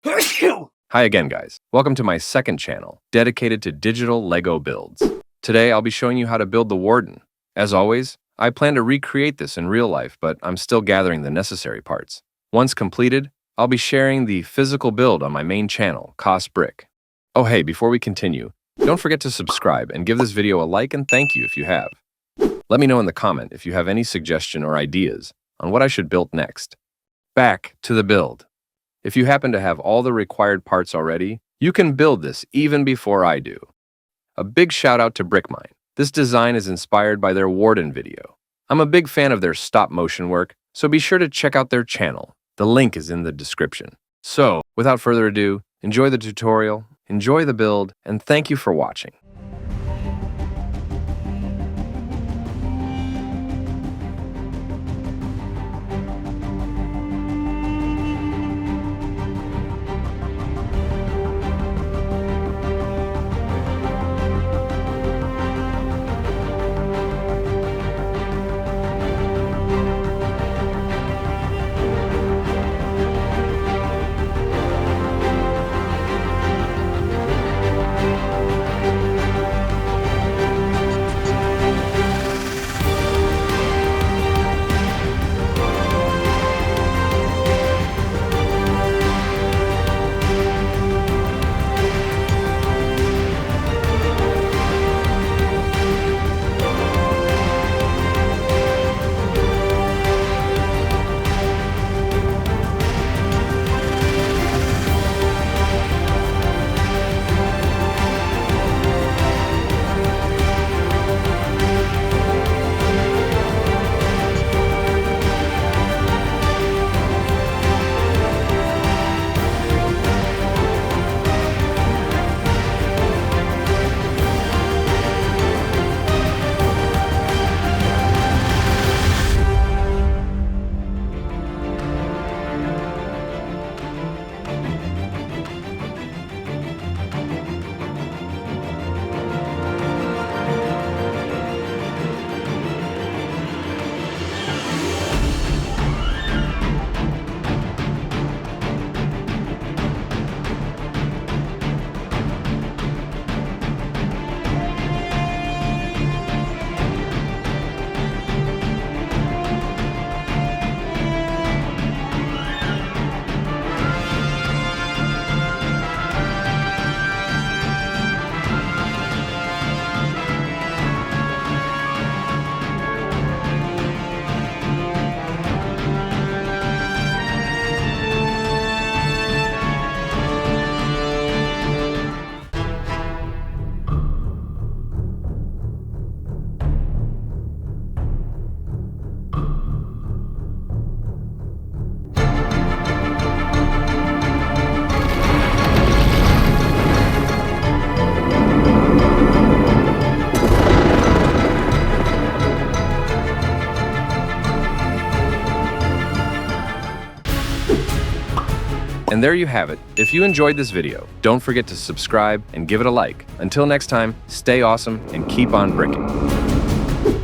Hi again, guys. Welcome to my second channel, dedicated to digital Lego builds. Today, I'll be showing you how to build the Warden. As always, I plan to recreate this in real life, but I'm still gathering the necessary parts. Once completed, I'll be sharing the physical build on my main channel, Cost Brick. Oh hey, before we continue, don't forget to subscribe and give this video a like and thank you if you have. Let me know in the comment if you have any suggestion or ideas on what I should build next. Back to the build. If you happen to have all the required parts already, you can build this even before I do. A big shout out to BrickMine. This design is inspired by their Warden video. I'm a big fan of their stop motion work, so be sure to check out their channel. The link is in the description. So, without further ado, enjoy the tutorial, enjoy the build, and thank you for watching. And there you have it. If you enjoyed this video, don't forget to subscribe and give it a like. Until next time, stay awesome and keep on bricking.